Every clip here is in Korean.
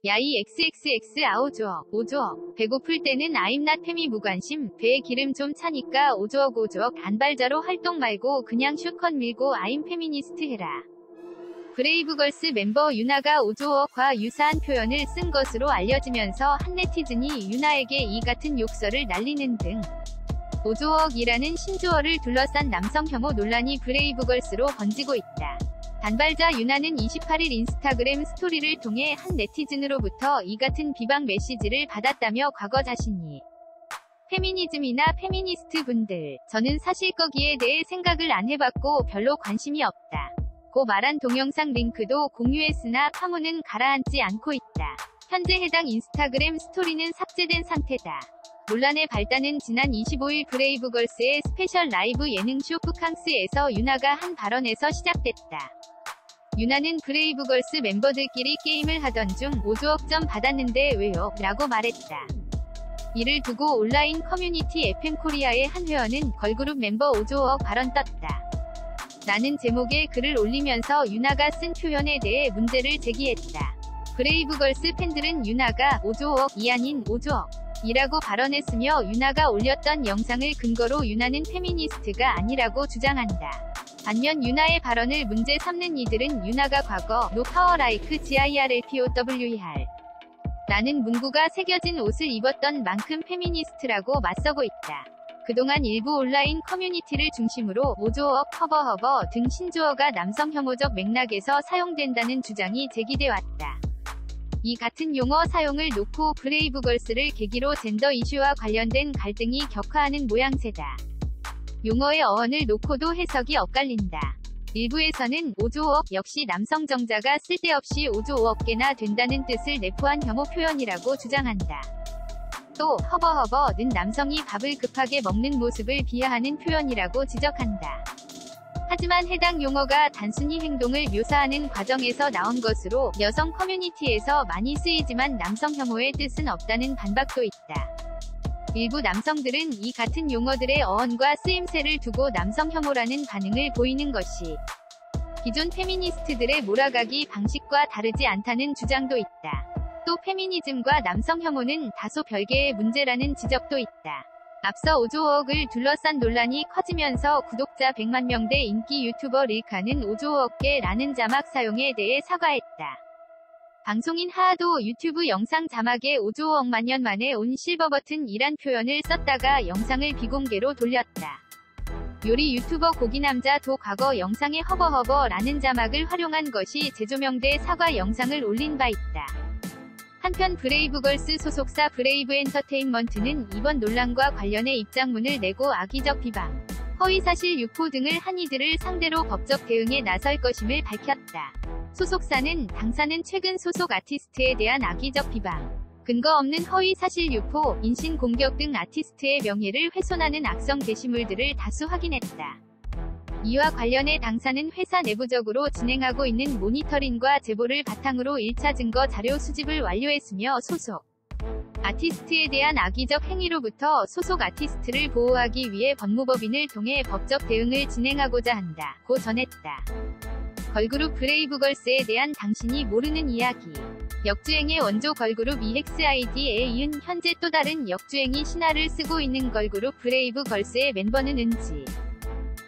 야이 XXX 아오주억 5조억 배고플 때는 아임낫 페미 무관심 배에 기름 좀 차니까 5조억 단발자로 활동 말고 그냥 슈컷 밀고 아임 페미니스트 해라. 브레이브걸스 멤버 유나가 5조억과 유사한 표현을 쓴 것으로 알려지면서 한 네티즌이 유나에게 이 같은 욕설을 날리는 등 5조억이라는 신조어를 둘러싼 남성 혐오 논란이 브레이브걸스로 번지고 있다. 단발자 유나는 28일 인스타그램 스토리를 통해 한 네티즌으로부터 이 같은 비방 메시지를 받았다며 과거 자신이 페미니즘이나 페미니스트 분들, 저는 사실 거기에 대해 생각을 안 해봤고 별로 관심이 없다. 고 말한 동영상 링크도 공유했으나 파문은 가라앉지 않고 있다. 현재 해당 인스타그램 스토리는 삭제된 상태다. 논란의 발단은 지난 25일 브레이브걸스의 스페셜 라이브 예능쇼 푸캉스에서 유나가 한 발언에서 시작됐다. 유나는 브레이브걸스 멤버들끼리 게임을 하던 중 5조억 점 받았는데 왜요? 라고 말했다. 이를 두고 온라인 커뮤니티 FM코리아의 한 회원은 걸그룹 멤버 5조억 발언 떴다. 라는 제목의 글을 올리면서 유나가 쓴 표현에 대해 문제를 제기했다. 브레이브걸스 팬들은 유나가 5조억이 아닌 5조억 이라고 발언했으며 유나가 올렸던 영상을 근거로 유나는 페미니스트가 아니라고 주장한다. 반면 유나의 발언을 문제 삼는 이들은 유나가 과거 No Power Like GIRLPOWER 라는 문구가 새겨진 옷을 입었던 만큼 페미니스트라고 맞서고 있다. 그동안 일부 온라인 커뮤니티를 중심으로 5조억, 허버허버 등 신조어가 남성 혐오적 맥락에서 사용된다는 주장이 제기돼 왔다. 이 같은 용어 사용을 놓고 브레이브걸스를 계기로 젠더 이슈와 관련된 갈등이 격화하는 모양새다. 용어의 어원을 놓고도 해석이 엇갈린다. 일부에서는 5조억 역시 남성 정자가 쓸데없이 5조억 개나 된다는 뜻을 내포한 혐오 표현이라고 주장한다. 또 허버허버는 남성이 밥을 급하게 먹는 모습을 비하하는 표현이라고 지적한다. 하지만 해당 용어가 단순히 행동을 묘사하는 과정에서 나온 것으로 여성 커뮤니티에서 많이 쓰이지만 남성 혐오의 뜻은 없다는 반박도 있다. 일부 남성들은 이 같은 용어들의 어원과 쓰임새를 두고 남성 혐오라는 반응을 보이는 것이 기존 페미니스트들의 몰아가기 방식과 다르지 않다는 주장도 있다. 또 페미니즘과 남성 혐오는 다소 별개의 문제라는 지적도 있다. 앞서 5조억을 둘러싼 논란이 커지면서 구독자 100만 명대 인기 유튜버 릴카는 5조억개라는 자막 사용에 대해 사과했다. 방송인 하하도 유튜브 영상 자막에 5조억만 년 만에 온 실버 버튼이란 표현을 썼다가 영상을 비공개로 돌렸다. 요리 유튜버 고기남자도 과거 영상에 허버허버라는 자막을 활용한 것이 재조명돼 사과 영상을 올린 바 있다. 한편 브레이브걸스 소속사 브레이브엔터테인먼트는 이번 논란과 관련해 입장문을 내고 악의적 비방, 허위사실 유포 등을 한 이들을 상대로 법적 대응에 나설 것임을 밝혔다. 소속사는 당사는 최근 소속 아티스트에 대한 악의적 비방, 근거 없는 허위사실 유포, 인신공격 등 아티스트의 명예를 훼손하는 악성 게시물들을 다수 확인했다. 이와 관련해 당사는 회사 내부적으로 진행하고 있는 모니터링과 제보를 바탕으로 1차 증거 자료 수집을 완료했으며 소속 아티스트에 대한 악의적 행위로부터 소속 아티스트를 보호하기 위해 법무법인을 통해 법적 대응을 진행하고자 한다. 고 전했다. 걸그룹 브레이브걸스에 대한 당신이 모르는 이야기. 역주행의 원조 걸그룹 EXID에 이은 현재 또 다른 역주행이 신화를 쓰고 있는 걸그룹 브레이브걸스의 멤버는 은지,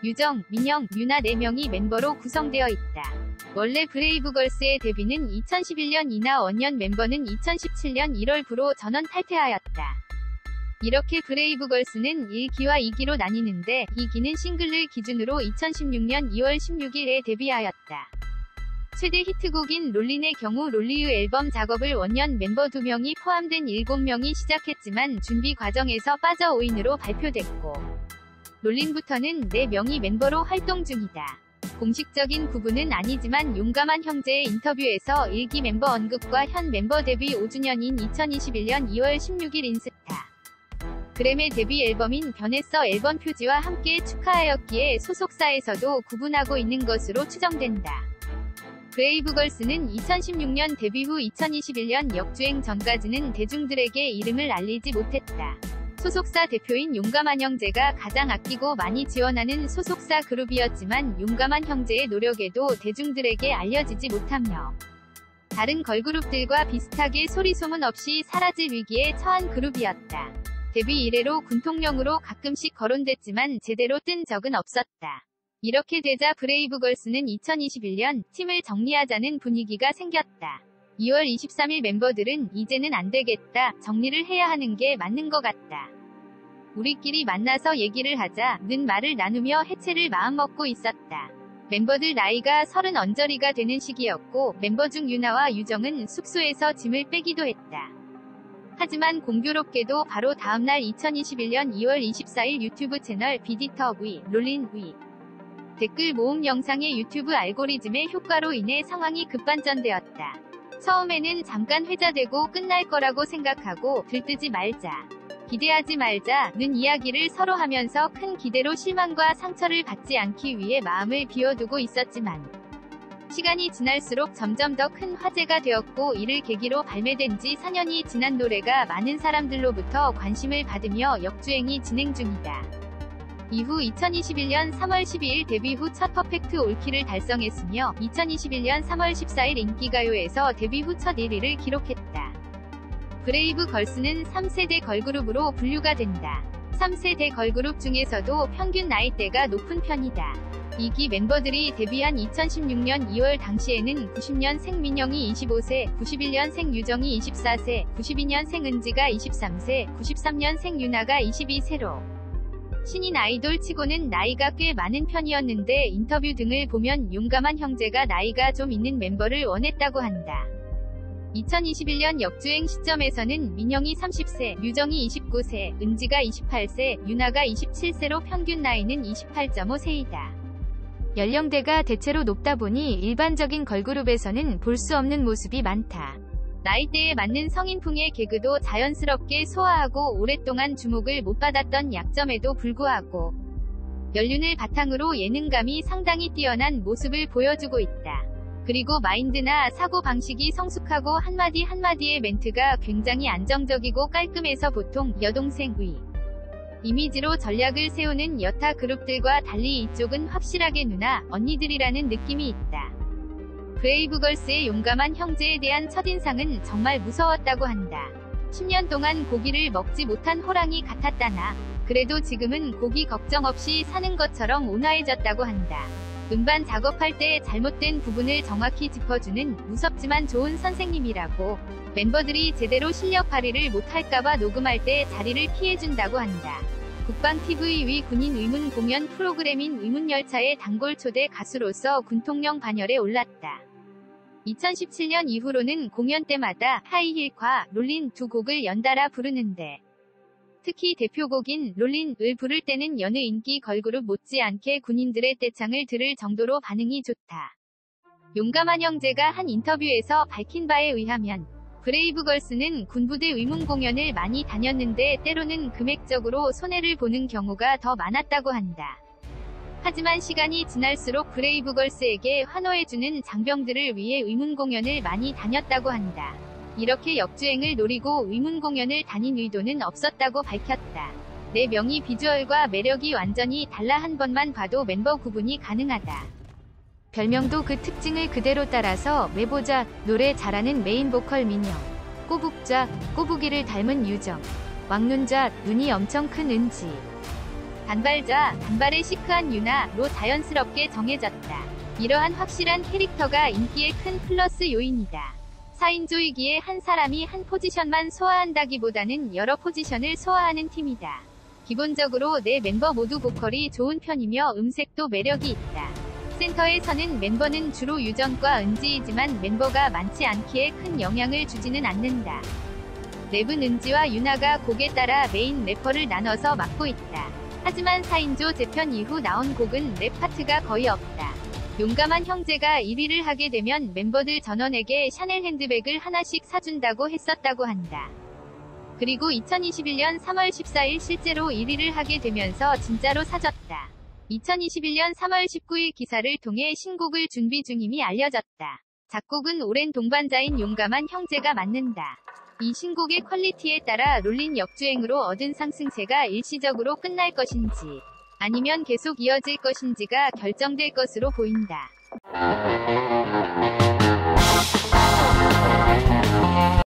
유정, 민영, 유나 4명이 멤버로 구성되어 있다. 원래 브레이브걸스의 데뷔는 2011년 이나 원년 멤버는 2017년 1월 부로 전원 탈퇴하였다. 이렇게 브레이브걸스는 1기와 2기로 나뉘는데 2기는 싱글을 기준으로 2016년 2월 16일에 데뷔하였다. 최대 히트곡인 롤린의 경우 롤리의 앨범 작업을 원년 멤버 2명이 포함된 7명이 시작했지만 준비 과정에서 빠져 5인으로 발표됐고 롤린부터는 4명이 멤버로 활동 중이다. 공식적인 구분은 아니지만 용감한 형제의 인터뷰에서 1기 멤버 언급과 현 멤버 데뷔 5주년인 2021년 2월 16일 인스타 그램의 데뷔 앨범인 변했어 앨범 표지와 함께 축하하였기에 소속사에서도 구분하고 있는 것으로 추정된다. 브레이브걸스는 2016년 데뷔 후 2021년 역주행 전까지는 대중들에게 이름을 알리지 못했다. 소속사 대표인 용감한 형제가 가장 아끼고 많이 지원하는 소속사 그룹이었지만 용감한 형제의 노력에도 대중들에게 알려지지 못하며 다른 걸그룹들과 비슷하게 소리소문 없이 사라질 위기에 처한 그룹이었다. 데뷔 이래로 군통령으로 가끔씩 거론됐지만 제대로 뜬 적은 없었다. 이렇게 되자 브레이브걸스는 2021년 팀을 정리하자는 분위기가 생겼다. 2월 23일 멤버들은 이제는 안 되겠다, 정리를 해야 하는 게 맞는 것 같다. 우리끼리 만나서 얘기를 하자는 말을 나누며 해체를 마음먹고 있었다. 멤버들 나이가 30 언저리가 되는 시기였고 멤버 중 유나와 유정은 숙소에서 짐을 빼기도 했다. 하지만 공교롭게도 바로 다음날 2021년 2월 24일 유튜브 채널 비디터 V, 롤린 V 댓글 모음 영상의 유튜브 알고리즘의 효과로 인해 상황이 급반전되었다. 처음에는 잠깐 회자되고 끝날 거라고 생각하고 들뜨지 말자, 기대하지 말자는 이야기를 서로 하면서 큰 기대로 실망과 상처를 받지 않기 위해 마음을 비워두고 있었지만 시간이 지날수록 점점 더 큰 화제가 되었고 이를 계기로 발매된 지 4년이 지난 노래가 많은 사람들로부터 관심을 받으며 역주행이 진행 중이다. 이후 2021년 3월 12일 데뷔 후 첫 퍼펙트 올킬을 달성했으며 2021년 3월 14일 인기가요에서 데뷔 후 첫 1위를 기록했다. 브레이브걸스는 3세대 걸그룹으로 분류가 된다. 3세대 걸그룹 중에서도 평균 나이대가 높은 편이다. 2기 멤버들이 데뷔한 2016년 2월 당시에는 90년생 민영이 25세, 91년생 유정이 24세, 92년생 은지가 23세, 93년생 유나가 22세로 신인 아이돌 치고는 나이가 꽤 많은 편이었는데 인터뷰 등을 보면 용감한 형제가 나이가 좀 있는 멤버를 원했다고 한다. 2021년 역주행 시점에서는 민영이 30세, 유정이 29세, 은지가 28세, 유나가 27세로 평균 나이는 28.5세이다. 연령대가 대체로 높다 보니 일반적인 걸그룹에서는 볼 수 없는 모습이 많다. 나이대에 맞는 성인풍의 개그도 자연스럽게 소화하고 오랫동안 주목을 못 받았던 약점에도 불구하고 연륜을 바탕으로 예능감이 상당히 뛰어난 모습을 보여주고 있다. 그리고 마인드나 사고방식이 성숙하고 한마디 한마디의 멘트가 굉장히 안정적이고 깔끔해서 보통 여동생의 이미지로 전략을 세우는 여타 그룹들과 달리 이쪽은 확실하게 누나, 언니들이라는 느낌이 있다. 브레이브걸스의 용감한 형제에 대한 첫인상은 정말 무서웠다고 한다. 10년 동안 고기를 먹지 못한 호랑이 같았다나 그래도 지금은 고기 걱정 없이 사는 것처럼 온화해졌다고 한다. 음반 작업할 때 잘못된 부분을 정확히 짚어주는 무섭지만 좋은 선생님이라고, 멤버들이 제대로 실력 발휘를 못할까봐 녹음할 때 자리를 피해준다고 한다. 국방TV 위 군인 의문 공연 프로그램인 의문열차의 단골 초대 가수로서 군통령 반열에 올랐다. 2017년 이후로는 공연 때마다 하이힐과 롤린 두 곡을 연달아 부르는데 특히 대표곡인 롤린을 부를 때는 여느 인기 걸그룹 못지않게 군인들의 떼창을 들을 정도로 반응이 좋다. 용감한 형제가 한 인터뷰에서 밝힌 바에 의하면 브레이브걸스는 군부대 의문 공연을 많이 다녔는데 때로는 금액적으로 손해를 보는 경우가 더 많았다고 한다. 하지만 시간이 지날수록 브레이브걸스에게 환호해주는 장병들을 위해 의문 공연을 많이 다녔다고 한다. 이렇게 역주행을 노리고 의문 공연을 다닌 의도는 없었다고 밝혔다. 네 명이 비주얼과 매력이 완전히 달라 한 번만 봐도 멤버 구분이 가능하다. 별명도 그 특징을 그대로 따라서 매보자, 노래 잘하는 메인 보컬 민영, 꼬북자, 꼬부기를 닮은 유정, 왕눈자, 눈이 엄청 큰 은지, 단발자, 단발의 시크한 유나로 자연스럽게 정해졌다. 이러한 확실한 캐릭터가 인기의 큰 플러스 요인이다. 4인조이기에 한 사람이 한 포지션만 소화한다기보다는 여러 포지션을 소화하는 팀이다. 기본적으로 네 멤버 모두 보컬이 좋은 편이며 음색도 매력이 있다. 센터에 서는 멤버는 주로 유정과 은지이지만 멤버가 많지 않기에 큰 영향을 주지는 않는다. 랩은 은지와 유나가 곡에 따라 메인 래퍼를 나눠서 맡고 있다. 하지만 4인조 재편 이후 나온 곡은 랩 파트가 거의 없다. 용감한 형제가 1위를 하게 되면 멤버들 전원에게 샤넬 핸드백을 하나씩 사준다고 했었다고 한다. 그리고 2021년 3월 14일 실제로 1위를 하게 되면서 진짜로 사줬다. 2021년 3월 19일 기사를 통해 신곡을 준비 중임이 알려졌다. 작곡은 오랜 동반자인 용감한 형제가 맡는다. 이 신곡의 퀄리티에 따라 롤린 역주행으로 얻은 상승세가 일시적으로 끝날 것인지 아니면 계속 이어질 것인지가 결정될 것으로 보인다.